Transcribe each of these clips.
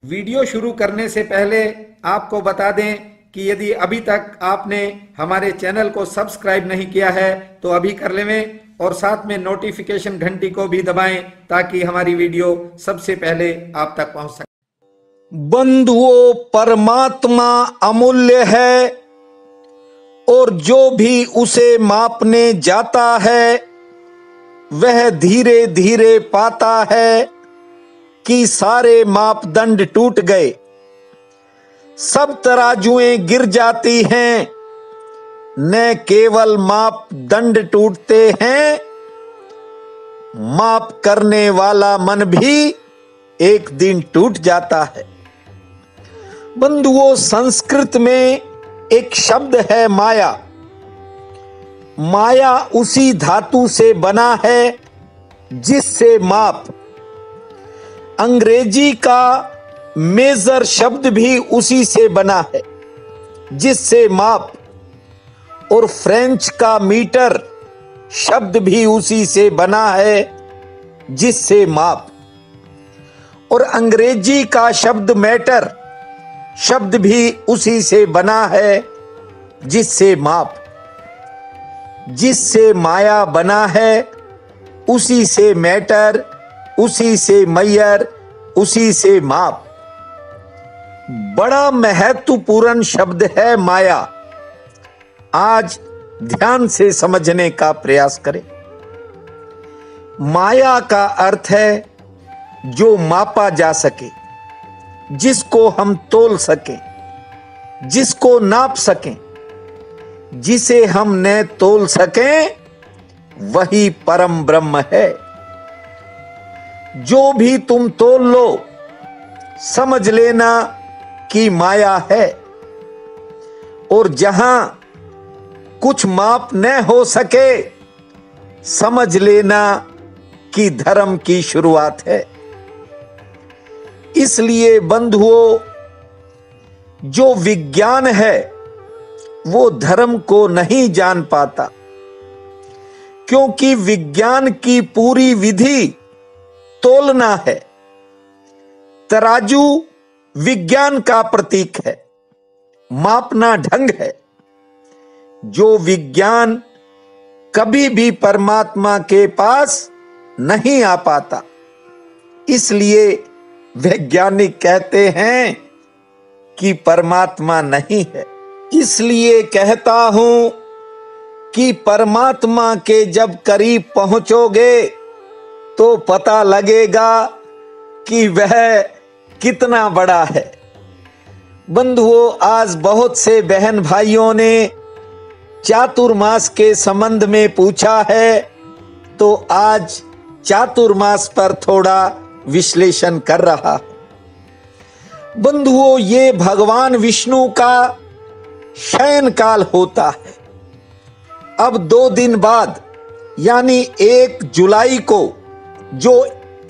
Video शुरू करने से पहले आपको बता दें कि यदि अभी तक आपने हमारे चैनल को सब्सक्राइब नहीं किया है तो अभी कर लें और साथ में नोटिफिकेशन घंटी को भी दबाएं ताकि हमारी वीडियो सबसे पहले आप तक पहुंच सके। बंधुओं, परमात्मा अमूल्य है और जो भी उसे मापने जाता है वह धीरे धीरे पाता है कि सारे मापदंड टूट गए, सब तराजुएं गिर जाती हैं, न केवल मापदंड टूटते हैं, माप करने वाला मन भी एक दिन टूट जाता है। बंधुओं, संस्कृत में एक शब्द है माया। माया उसी धातु से बना है जिससे माप। अंग्रेजी का मेजर शब्द भी उसी से बना है जिससे माप, और फ्रेंच का मीटर शब्द भी उसी से बना है जिससे माप, और अंग्रेजी का शब्द मैटर शब्द भी उसी से बना है जिससे माप। जिससे माया बना है उसी से मैटर, उसी से मैयर, उसी से माप। बड़ा महत्वपूर्ण शब्द है माया। आज ध्यान से समझने का प्रयास करें। माया का अर्थ है जो मापा जा सके, जिसको हम तोल सकें, जिसको नाप सकें। जिसे हम न तोल सकें वही परम ब्रह्म है। जो भी तुम तोल लो समझ लेना कि माया है, और जहां कुछ माप न हो सके समझ लेना कि धर्म की शुरुआत है। इसलिए बंधुओं, जो विज्ञान है वो धर्म को नहीं जान पाता, क्योंकि विज्ञान की पूरी विधि तोलना है। तराजू विज्ञान का प्रतीक है, मापना ढंग है। जो विज्ञान कभी भी परमात्मा के पास नहीं आ पाता, इसलिए वैज्ञानिक कहते हैं कि परमात्मा नहीं है। इसलिए कहता हूं कि परमात्मा के जब करीब पहुंचोगे तो पता लगेगा कि वह कितना बड़ा है। बंधुओं, आज बहुत से बहन भाइयों ने चातुर्मास के संबंध में पूछा है, तो आज चातुर्मास पर थोड़ा विश्लेषण कर रहा हूं। बंधुओं, ये भगवान विष्णु का शयन काल होता है। अब 2 दिन बाद यानी 1 जुलाई को जो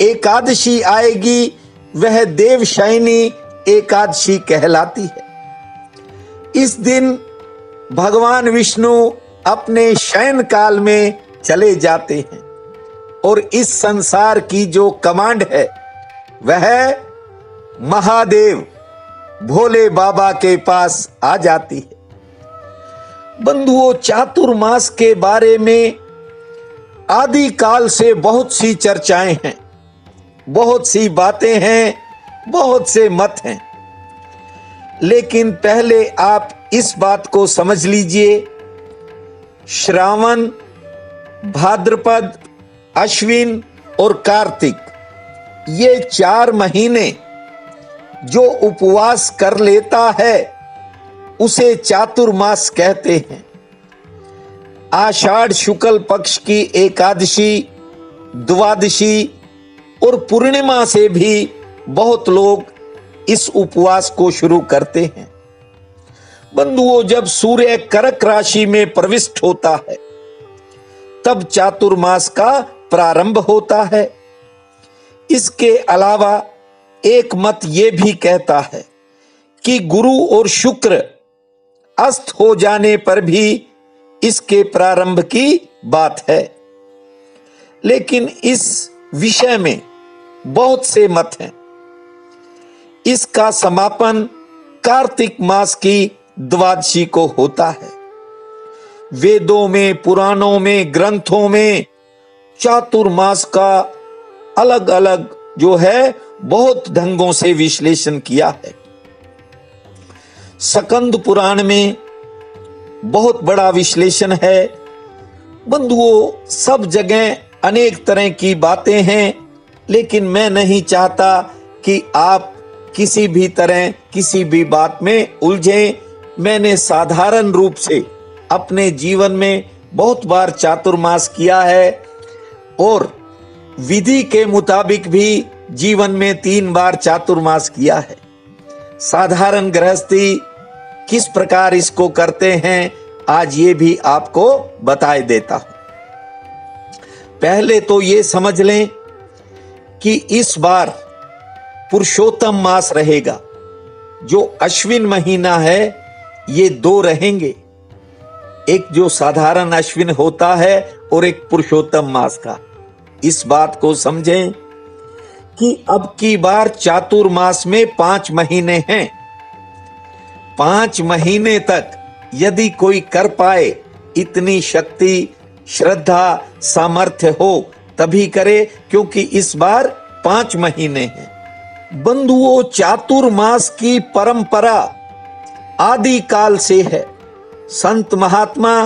एकादशी आएगी वह देवशयनी एकादशी कहलाती है। इस दिन भगवान विष्णु अपने शयन काल में चले जाते हैं और इस संसार की जो कमांड है वह महादेव भोले बाबा के पास आ जाती है। बंधुओं, चातुर्मास के बारे में आदि काल से बहुत सी चर्चाएं हैं, बहुत सी बातें हैं, बहुत से मत हैं। लेकिन पहले आप इस बात को समझ लीजिए, श्रावण, भाद्रपद, अश्विन और कार्तिक, ये 4 महीने जो उपवास कर लेता है उसे चातुर्मास कहते हैं। आषाढ़ शुक्ल पक्ष की एकादशी, द्वादशी और पूर्णिमा से भी बहुत लोग इस उपवास को शुरू करते हैं। बंधुओं, जब सूर्य कर्क राशि में प्रविष्ट होता है तब चातुर्मास का प्रारंभ होता है। इसके अलावा एक मत यह भी कहता है कि गुरु और शुक्र अस्त हो जाने पर भी इसके प्रारंभ की बात है। लेकिन इस विषय में बहुत से मत हैं। इसका समापन कार्तिक मास की द्वादशी को होता है। वेदों में, पुराणों में, ग्रंथों में चातुर्मास का अलग अलग जो है बहुत ढंगों से विश्लेषण किया है। स्कंद पुराण में बहुत बड़ा विश्लेषण है। बंधुओं, सब जगह अनेक तरह की बातें हैं, लेकिन मैं नहीं चाहता कि आप किसी भी तरह किसी भी बात में उलझें। मैंने साधारण रूप से अपने जीवन में बहुत बार चातुर्मास किया है और विधि के मुताबिक भी जीवन में 3 बार चातुर्मास किया है। साधारण गृहस्थी किस प्रकार इसको करते हैं, आज ये भी आपको बताए देता हूं। पहले तो ये समझ लें कि इस बार पुरुषोत्तम मास रहेगा। जो अश्विन महीना है ये 2 रहेंगे, एक जो साधारण अश्विन होता है और एक पुरुषोत्तम मास का। इस बात को समझें कि अब की बार चातुर्मास में 5 महीने हैं। 5 महीने तक यदि कोई कर पाए, इतनी शक्ति, श्रद्धा, सामर्थ्य हो तभी करे, क्योंकि इस बार 5 महीने हैं। बंधुओं, चातुर्मास की परंपरा आदि काल से है। संत महात्मा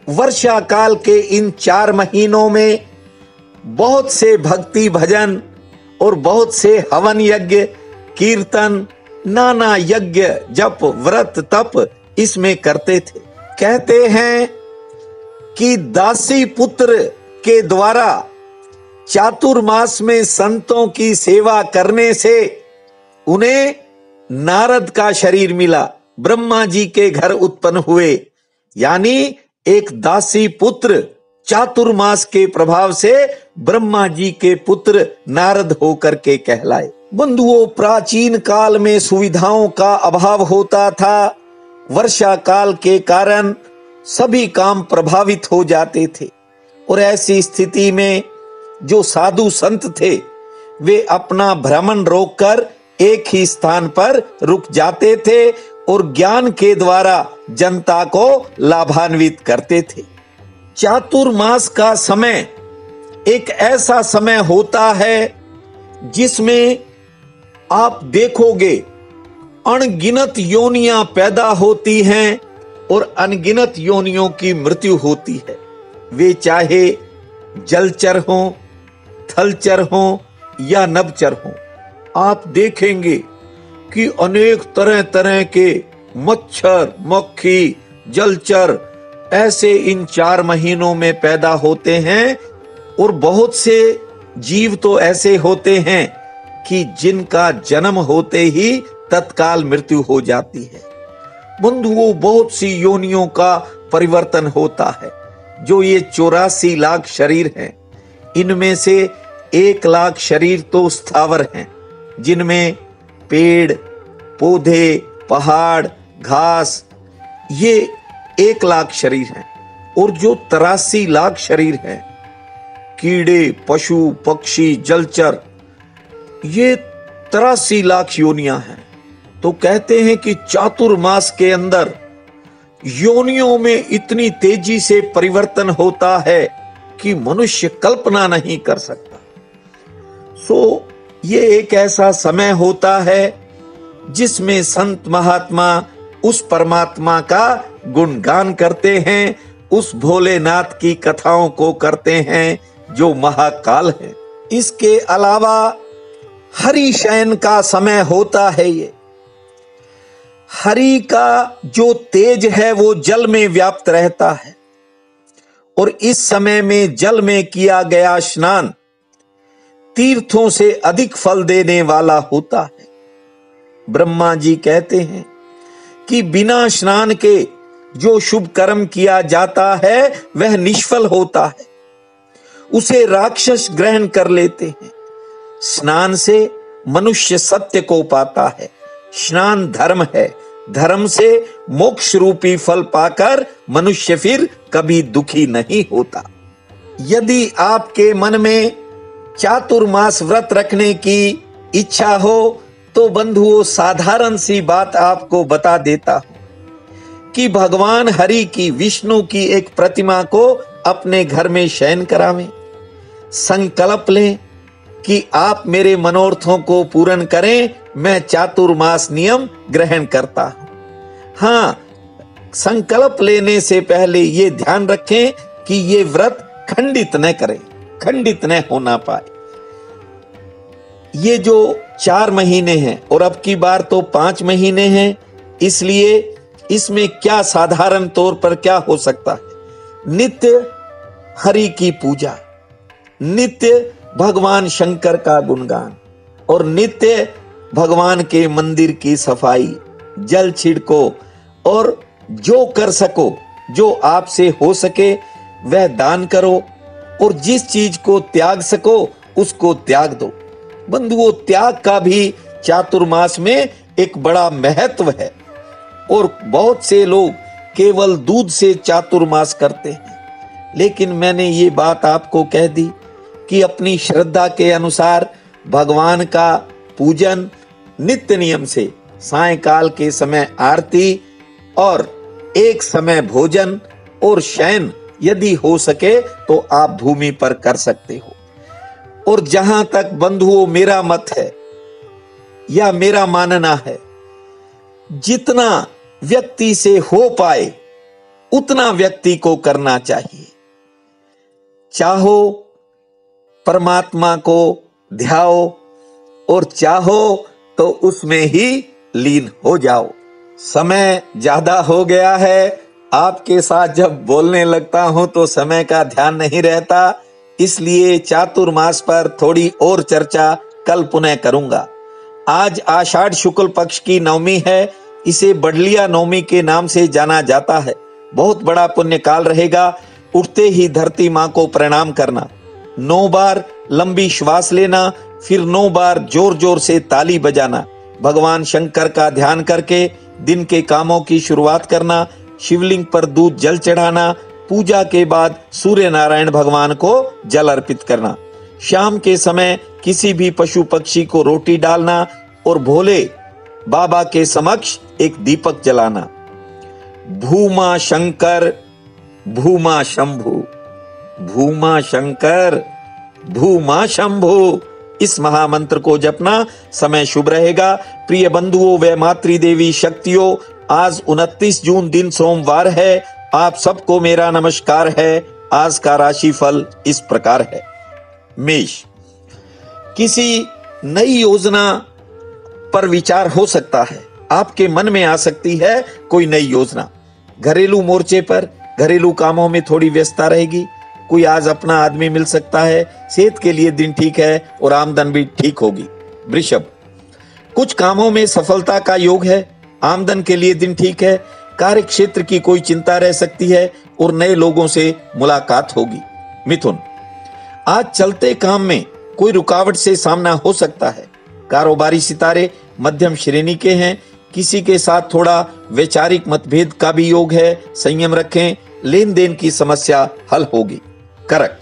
वर्षा काल के इन 4 महीनों में बहुत से भक्ति भजन और बहुत से हवन यज्ञ, कीर्तन, नाना यज्ञ, जप, व्रत, तप इसमें करते थे। कहते हैं कि दासी पुत्र के द्वारा चातुर्मास में संतों की सेवा करने से उन्हें नारद का शरीर मिला, ब्रह्मा जी के घर उत्पन्न हुए। यानी एक दासी पुत्र चातुर्मास के प्रभाव से ब्रह्मा जी के पुत्र नारद होकर के कहलाए। बंधुओं, प्राचीन काल में सुविधाओं का अभाव होता था। वर्षा काल के कारण सभी काम प्रभावित हो जाते थे और ऐसी स्थिति में जो साधु संत थे वे अपना भ्रमण रोककर एक ही स्थान पर रुक जाते थे और ज्ञान के द्वारा जनता को लाभान्वित करते थे। चातुर्मास का समय एक ऐसा समय होता है जिसमें आप देखोगे अनगिनत योनियां पैदा होती हैं और अनगिनत योनियों की मृत्यु होती है। वे चाहे जलचर हों, थलचर हों या नभचर हों। आप देखेंगे कि अनेक तरह तरह के मच्छर, मक्खी, जलचर ऐसे इन 4 महीनों में पैदा होते हैं और बहुत से जीव तो ऐसे होते हैं कि जिनका जन्म होते ही तत्काल मृत्यु हो जाती है। बंधुओं, बहुत सी योनियों का परिवर्तन होता है। जो ये 84 लाख शरीर हैं, इनमें से 1 लाख शरीर तो स्थावर हैं, जिनमें पेड़, पौधे, पहाड़, घास, ये 1 लाख शरीर हैं। और जो 83 लाख शरीर हैं, कीड़े, पशु, पक्षी, जलचर, ये 83 लाख योनियां हैं। तो कहते हैं कि चातुर्मास के अंदर योनियों में इतनी तेजी से परिवर्तन होता है कि मनुष्य कल्पना नहीं कर सकता। ये एक ऐसा समय होता है जिसमें संत महात्मा उस परमात्मा का गुणगान करते हैं, उस भोलेनाथ की कथाओं को करते हैं जो महाकाल है। इसके अलावा हरि शयन का समय होता है। ये हरि का जो तेज है वो जल में व्याप्त रहता है और इस समय में जल में किया गया स्नान तीर्थों से अधिक फल देने वाला होता है। ब्रह्मा जी कहते हैं कि बिना स्नान के जो शुभ कर्म किया जाता है वह निष्फल होता है, उसे राक्षस ग्रहण कर लेते हैं। स्नान से मनुष्य सत्य को पाता है। स्नान धर्म है, धर्म से मोक्ष रूपी फल पाकर मनुष्य फिर कभी दुखी नहीं होता। यदि आपके मन में चातुर्मास व्रत रखने की इच्छा हो तो बंधुओं, साधारण सी बात आपको बता देता हूं कि भगवान हरि की, विष्णु की एक प्रतिमा को अपने घर में शयन करावें। संकल्प लें कि आप मेरे मनोरथों को पूर्ण करें, मैं चातुर्मास नियम ग्रहण करता हूं। हाँ, संकल्प लेने से पहले ये ध्यान रखें कि ये व्रत खंडित न करें, खंडित न होना पाए। ये जो 4 महीने हैं और अब की बार तो 5 महीने हैं, इसलिए इसमें क्या साधारण तौर पर क्या हो सकता है? नित्य हरि की पूजा, नित्य भगवान शंकर का गुणगान और नित्य भगवान के मंदिर की सफाई, जल छिड़को और जो कर सको, जो आपसे हो सके वह दान करो और जिस चीज को त्याग सको उसको त्याग दो। बंधुओं, त्याग का भी चातुर्मास में एक बड़ा महत्व है और बहुत से लोग केवल दूध से चातुर्मास करते हैं, लेकिन मैंने ये बात आपको कह दी कि अपनी श्रद्धा के अनुसार भगवान का पूजन नित्य नियम से, सायंकाल के समय आरती और एक समय भोजन और शयन यदि हो सके तो आप भूमि पर कर सकते हो। और जहां तक बंधुओं मेरा मत है या मेरा मानना है, जितना व्यक्ति से हो पाए उतना व्यक्ति को करना चाहिए। चाहो परमात्मा को ध्याओ और चाहो तो उसमें ही लीन हो जाओ। समय ज्यादा हो गया है, आपके साथ जब बोलने लगता हूं तो समय का ध्यान नहीं रहता, इसलिए चातुर्मास पर थोड़ी और चर्चा कल पुनः करूंगा। आज आषाढ़ शुक्ल पक्ष की नवमी है, इसे बडलिया नवमी के नाम से जाना जाता है। बहुत बड़ा पुण्य काल रहेगा। उठते ही धरती मां को प्रणाम करना, 9 बार लंबी श्वास लेना, फिर 9 बार जोर जोर से ताली बजाना, भगवान शंकर का ध्यान करके दिन के कामों की शुरुआत करना, शिवलिंग पर दूध जल चढ़ाना, पूजा के बाद सूर्य नारायण भगवान को जल अर्पित करना, शाम के समय किसी भी पशु पक्षी को रोटी डालना और भोले बाबा के समक्ष एक दीपक जलाना। भूमा शंकर भूमा शंभु, भूमा शंकर भूमा शंभु, इस महामंत्र को जपना। समय शुभ रहेगा। प्रिय बंधुओं व मातृदेवी शक्तियों, आज 29 जून दिन सोमवार है। आप सबको मेरा नमस्कार है। आज का राशिफल इस प्रकार है। मेष, किसी नई योजना पर विचार हो सकता है, आपके मन में आ सकती है कोई नई योजना। घरेलू मोर्चे पर घरेलू कामों में थोड़ी व्यस्तता रहेगी। कोई आज अपना आदमी मिल सकता है। सेहत के लिए दिन ठीक है और आमदन भी ठीक होगी। वृषभ, कुछ कामों में सफलता का योग है। आमदन के लिए दिन ठीक है। कार्य क्षेत्र की कोई चिंता रह सकती है और नए लोगों से मुलाकात होगी। मिथुन, आज चलते काम में कोई रुकावट से सामना हो सकता है। कारोबारी सितारे मध्यम श्रेणी के हैं। किसी के साथ थोड़ा वैचारिक मतभेद का भी योग है, संयम रखें। लेन देन की समस्या हल होगी। कर्क,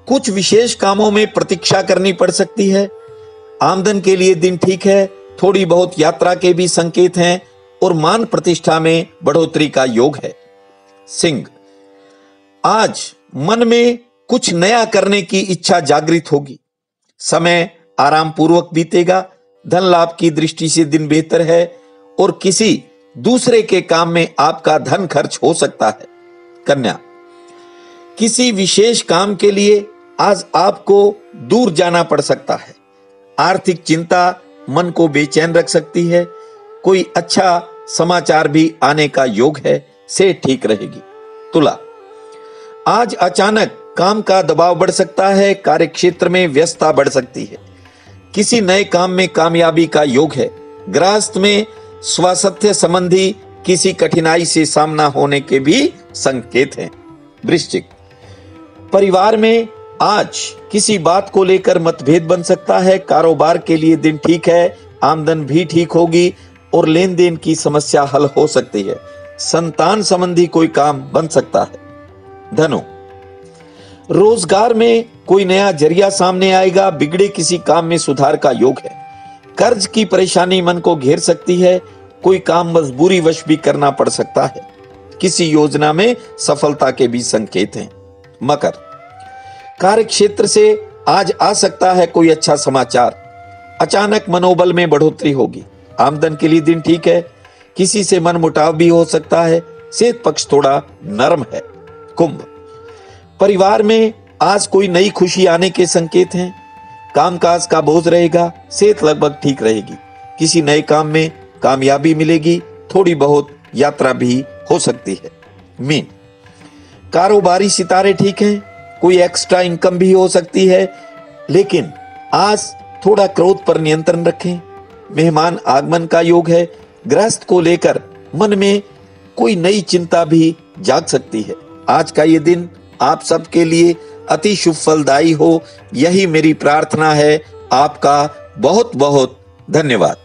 कुछ विशेष कामों में प्रतीक्षा करनी पड़ सकती है। आमदन के लिए दिन ठीक है। थोड़ी बहुत यात्रा के भी संकेत हैं और मान प्रतिष्ठा में बढ़ोतरी का योग है। सिंह, आज मन में कुछ नया करने की इच्छा जागृत होगी। समय आराम पूर्वक बीतेगा। धन लाभ की दृष्टि से दिन बेहतर है और किसी दूसरे के काम में आपका धन खर्च हो सकता है। कन्या, किसी विशेष काम के लिए आज आपको दूर जाना पड़ सकता है। आर्थिक चिंता मन को बेचैन रख सकती है। कोई अच्छा समाचार भी आने का योग है, से ठीक रहेगी। तुला, आज अचानक काम का दबाव बढ़ सकता है। कार्य क्षेत्र में व्यस्तता बढ़ सकती है। किसी नए काम में कामयाबी का योग है। गृहस्थ में स्वास्थ्य संबंधी किसी कठिनाई से सामना होने के भी संकेत हैं। वृश्चिक, परिवार में आज किसी बात को लेकर मतभेद बन सकता है। कारोबार के लिए दिन ठीक है। आमदन भी ठीक होगी और लेन देन की समस्या हल हो सकती है। संतान संबंधी कोई काम बन सकता है। धनु, रोजगार में कोई नया जरिया सामने आएगा। बिगड़े किसी काम में सुधार का योग है। कर्ज की परेशानी मन को घेर सकती है, कोई काम मजबूरी वश भी करना पड़ सकता है, किसी योजना में सफलता के भी संकेत हैं। मकर, कार्य क्षेत्र से आज आ सकता है कोई अच्छा समाचार, अचानक मनोबल में बढ़ोतरी होगी, आमदन के लिए दिन ठीक है, किसी से मनमुटाव भी हो सकता है, सेहत पक्ष थोड़ा नरम है। कुंभ, परिवार में आज कोई नई खुशी आने के संकेत हैं, कामकाज का बोझ रहेगा, सेहत लगभग ठीक रहेगी, किसी नए काम में कामयाबी मिलेगी, थोड़ी बहुत यात्रा भी हो सकती है। मीन, कारोबारी सितारे ठीक हैं, कोई एक्स्ट्रा इनकम भी हो सकती है, लेकिन आज थोड़ा क्रोध पर नियंत्रण रखें, मेहमान आगमन का योग है, गृहस्थ को लेकर मन में कोई नई चिंता भी जाग सकती है। आज का ये दिन आप सबके लिए अति शुभ फलदायी हो, यही मेरी प्रार्थना है। आपका बहुत बहुत धन्यवाद।